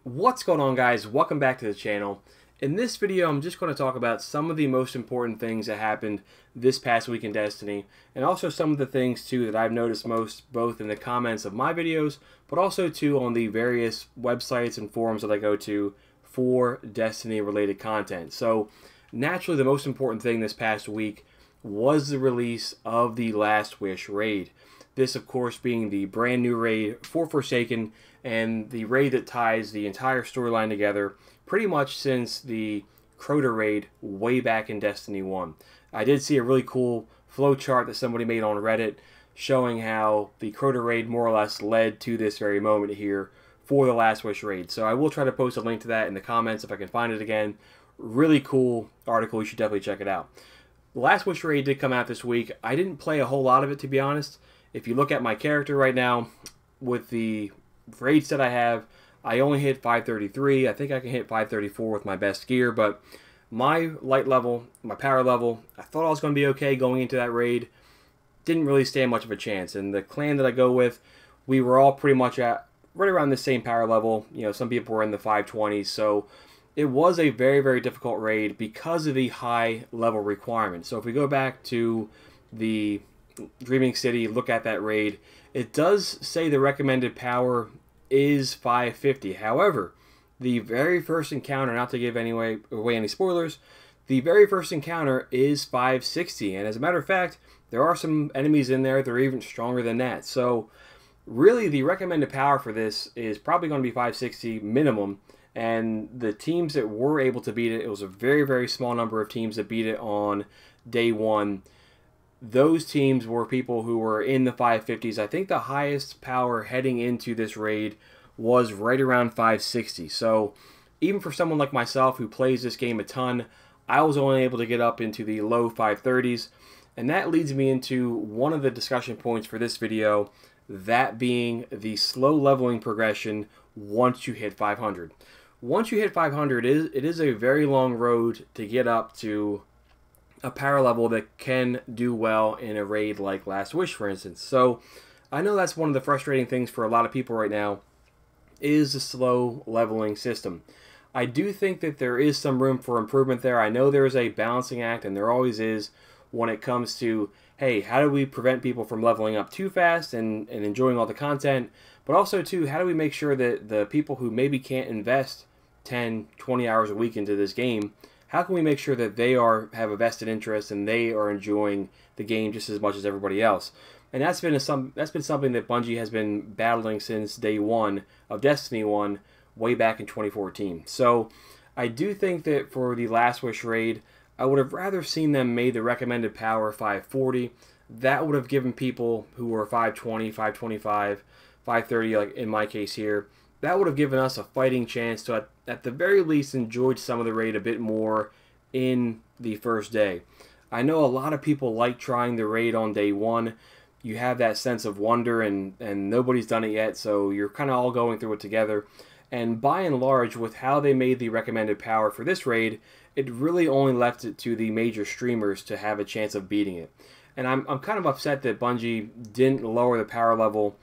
What's going on, guys? Welcome back to the channel. In this video, I'm just going to talk about some of the most important things that happened this past week in Destiny, and also some of the things too that I've noticed most, both in the comments of my videos, but also too on the various websites and forums that I go to for Destiny related content. So naturally, the most important thing this past week was the release of the Last Wish raid. This, of course, being the brand new raid for Forsaken, and the raid that ties the entire storyline together pretty much since the Crota raid way back in Destiny 1. I did see a really cool flow chart that somebody made on Reddit showing how the Crota raid more or less led to this very moment here for the Last Wish raid. So I will try to post a link to that in the comments if I can find it again. Really cool article. You should definitely check it out. The Last Wish raid did come out this week. I didn't play a whole lot of it, to be honest. If you look at my character right now, with the raids that I have, I only hit 533. I think I can hit 534 with my best gear, but my light level, my power level, I thought I was going to be okay going into that raid. Didn't really stand much of a chance. And the clan that I go with, we were all pretty much at right around the same power level. You know, some people were in the 520s, so it was a very, very difficult raid because of the high level requirement. So if we go back to the Dreaming City, look at that raid, it does say the recommended power is 550. However, the very first encounter, not to give away any spoilers, the very first encounter is 560. And as a matter of fact, there are some enemies in there that are even stronger than that. So really the recommended power for this is probably going to be 560 minimum. And the teams that were able to beat it, it was a very, very small number of teams that beat it on day one. Those teams were people who were in the 550s. I think the highest power heading into this raid was right around 560. So even for someone like myself who plays this game a ton, I was only able to get up into the low 530s. And that leads me into one of the discussion points for this video, that being the slow leveling progression once you hit 500. Once you hit 500, it is a very long road to get up to a power level that can do well in a raid like Last Wish, for instance. So I know that's one of the frustrating things for a lot of people right now, is the slow leveling system. I do think that there is some room for improvement there. I know there is a balancing act, and there always is, when it comes to, hey, how do we prevent people from leveling up too fast and enjoying all the content, but also too, how do we make sure that the people who maybe can't invest 10, 20 hours a week into this game, how can we make sure that they have a vested interest and they are enjoying the game just as much as everybody else? And that's been something that Bungie has been battling since day one of Destiny 1, way back in 2014. So I do think that for the Last Wish raid, I would have rather seen them made the recommended power 540. That would have given people who were 520, 525, 530, like in my case here, that would have given us a fighting chance to, at the very least, enjoy some of the raid a bit more in the first day. I know a lot of people like trying the raid on day one. You have that sense of wonder, and nobody's done it yet, so you're kind of all going through it together. And by and large, with how they made the recommended power for this raid, it really only left it to the major streamers to have a chance of beating it. And I'm kind of upset that Bungie didn't lower the power level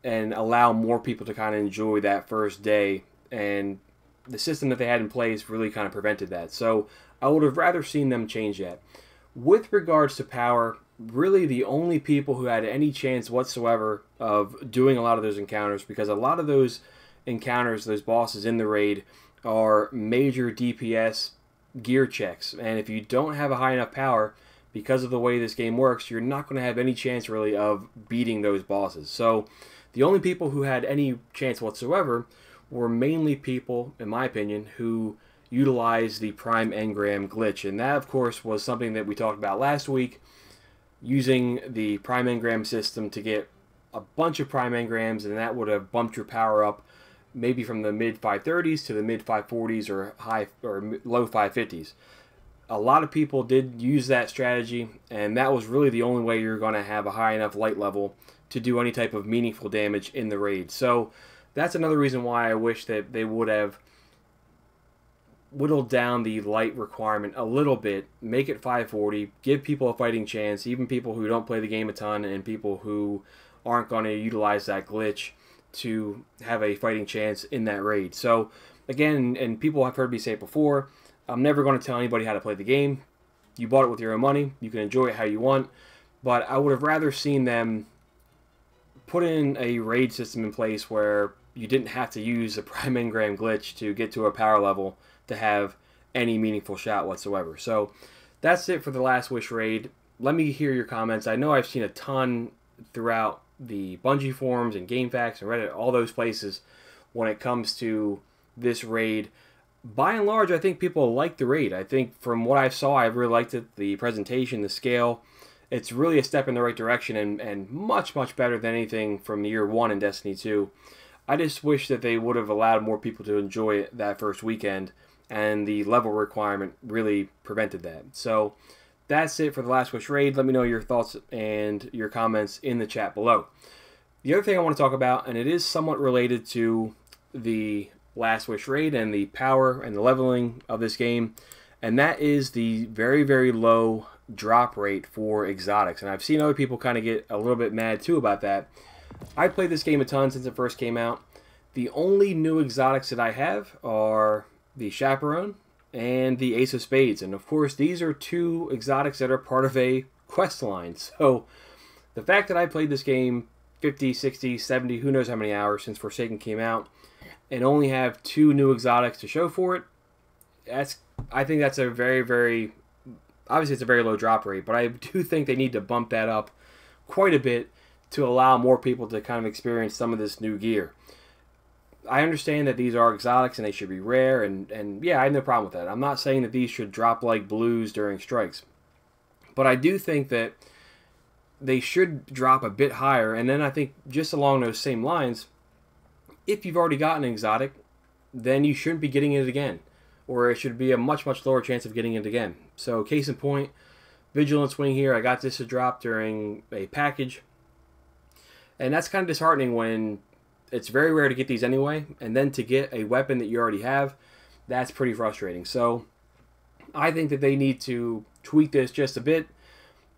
and allow more people to kind of enjoy that first day, and the system that they had in place really kind of prevented that. So I would have rather seen them change that. With regards to power, really the only people who had any chance whatsoever of doing a lot of those encounters, because a lot of those encounters, those bosses in the raid, are major DPS gear checks, and if you don't have a high enough power, because of the way this game works, you're not going to have any chance really of beating those bosses. So the only people who had any chance whatsoever were mainly people, in my opinion, who utilized the Prime Engram glitch. And that, of course, was something that we talked about last week, using the Prime Engram system to get a bunch of Prime Engrams, and that would have bumped your power up maybe from the mid 530s to the mid 540s or high or low 550s. A lot of people did use that strategy, and that was really the only way you're going to have a high enough light level to do any type of meaningful damage in the raid. So that's another reason why I wish that they would have whittled down the light requirement a little bit, make it 540, give people a fighting chance, even people who don't play the game a ton and people who aren't going to utilize that glitch, to have a fighting chance in that raid. So again, and people have heard me say it before, I'm never going to tell anybody how to play the game. You bought it with your own money. You can enjoy it how you want. But I would have rather seen them put in a raid system in place where you didn't have to use a prime engram glitch to get to a power level to have any meaningful shot whatsoever. So that's it for the Last Wish raid. Let me hear your comments. I know I've seen a ton throughout the Bungie forums and GameFAQs and Reddit, all those places, when it comes to this raid. By and large, I think people like the raid. I think from what I saw, I really liked it. The presentation, the scale. It's really a step in the right direction and much, much better than anything from year one in Destiny 2. I just wish that they would have allowed more people to enjoy it that first weekend, and the level requirement really prevented that. So that's it for the Last Wish raid. Let me know your thoughts and your comments in the chat below. The other thing I want to talk about, and it is somewhat related to the Last Wish raid and the power and the leveling of this game, and that is the very, very low drop rate for exotics. And I've seen other people kind of get a little bit mad too about that. I played this game a ton since it first came out. The only new exotics that I have are the Chaperone and the Ace of Spades. And of course, these are two exotics that are part of a quest line. So the fact that I played this game 50, 60, 70, who knows how many hours since Forsaken came out, and only have two new exotics to show for it, I think that's a very, very, obviously it's a very low drop rate, but I do think they need to bump that up quite a bit to allow more people to kind of experience some of this new gear. I understand that these are exotics and they should be rare, and yeah, I have no problem with that. I'm not saying that these should drop like blues during strikes, but I do think that they should drop a bit higher. And then I think just along those same lines, if you've already gotten an exotic, then you shouldn't be getting it again, or it should be a much, much lower chance of getting it again. So case in point, Vigilance Wing here, I got this to drop during a package, and that's kind of disheartening when it's very rare to get these anyway, and then to get a weapon that you already have, that's pretty frustrating. So I think that they need to tweak this just a bit,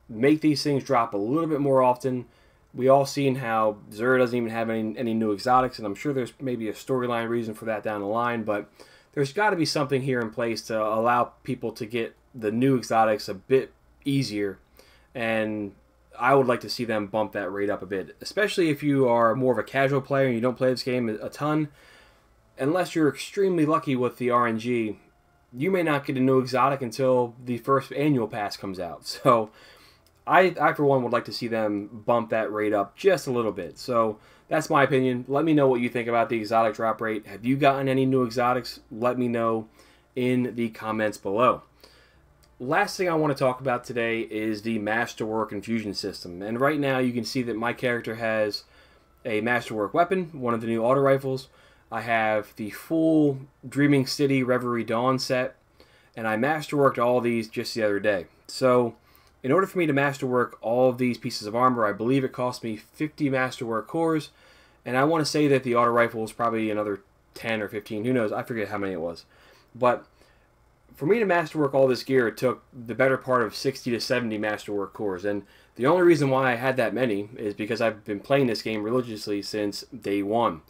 make these things drop a little bit more often. We all seen how Xur doesn't even have any new exotics, and I'm sure there's maybe a storyline reason for that down the line, but there's got to be something here in place to allow people to get the new exotics a bit easier, and I would like to see them bump that rate up a bit, especially if you are more of a casual player and you don't play this game a ton. Unless you're extremely lucky with the RNG, you may not get a new exotic until the first annual pass comes out. So I for one, would like to see them bump that rate up just a little bit. So that's my opinion. Let me know what you think about the exotic drop rate. Have you gotten any new exotics? Let me know in the comments below. Last thing I want to talk about today is the Masterwork Infusion system. And right now you can see that my character has a Masterwork weapon, one of the new auto rifles. I have the full Dreaming City Reverie Dawn set, and I masterworked all these just the other day. So in order for me to masterwork all of these pieces of armor, I believe it cost me 50 Masterwork cores, and I want to say that the auto rifle is probably another 10 or 15, who knows, I forget how many it was. But for me to masterwork all this gear, it took the better part of 60 to 70 Masterwork cores, and the only reason why I had that many is because I've been playing this game religiously since day one.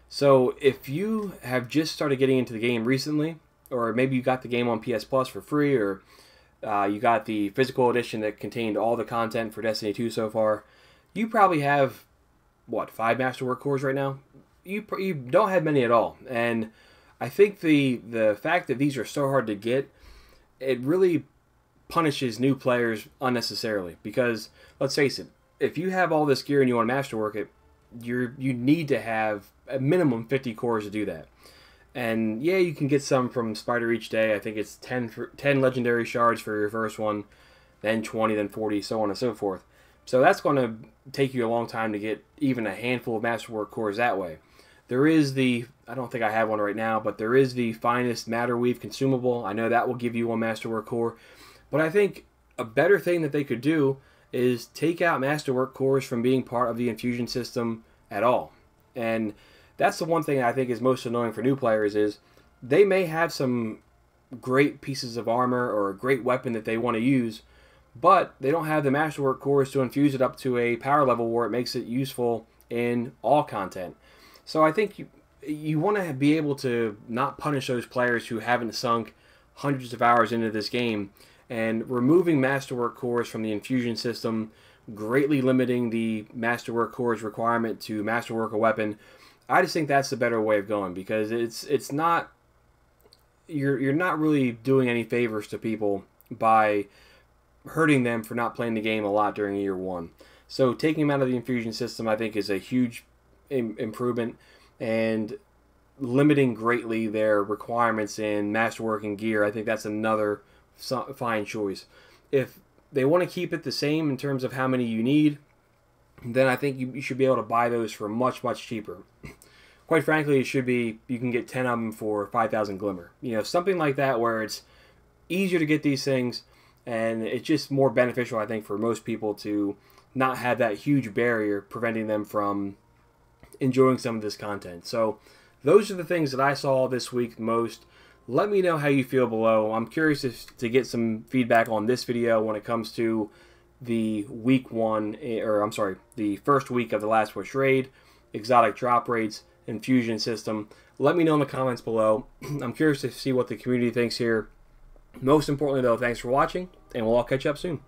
So if you have just started getting into the game recently, or maybe you got the game on PS Plus for free, or you got the physical edition that contained all the content for Destiny 2 so far, you probably have, what, 5 Masterwork cores right now? You don't have many at all, and I think the fact that these are so hard to get, it really punishes new players unnecessarily. Because, let's face it, if you have all this gear and you want to masterwork it, you need to have a minimum 50 cores to do that. And yeah, you can get some from Spider each day. I think it's 10 legendary shards for your first one, then 20, then 40, so on and so forth. So that's going to take you a long time to get even a handful of Masterwork cores that way. There is the, I don't think I have one right now, but there is the Finest Matter Weave consumable. I know that will give you one Masterwork core. But I think a better thing that they could do is take out Masterwork cores from being part of the Infusion system at all. And that's the one thing I think is most annoying for new players is they may have some great pieces of armor or a great weapon that they want to use, but they don't have the Masterwork cores to infuse it up to a power level where it makes it useful in all content. So I think you want to be able to not punish those players who haven't sunk hundreds of hours into this game, and removing Masterwork cores from the Infusion system, greatly limiting the Masterwork cores requirement to Masterwork a weapon. I just think that's the better way of going, because it's not, you're not really doing any favors to people by hurting them for not playing the game a lot during year one. So taking them out of the Infusion system, I think, is a huge improvement, and limiting greatly their requirements in Masterwork and gear, I think that's another fine choice. If they want to keep it the same in terms of how many you need, then I think you should be able to buy those for much, much cheaper. Quite frankly, it should be, you can get 10 of them for 5,000 Glimmer. You know, something like that, where it's easier to get these things, and it's just more beneficial, I think, for most people to not have that huge barrier preventing them from enjoying some of this content. So those are the things that I saw this week most. Let me know how you feel below. I'm curious to get some feedback on this video when it comes to the the first week of the Last Push raid, exotic drop rates, Infusion system. Let me know in the comments below. I'm curious to see what the community thinks here. Most importantly, though, thanks for watching, and we'll all catch up soon.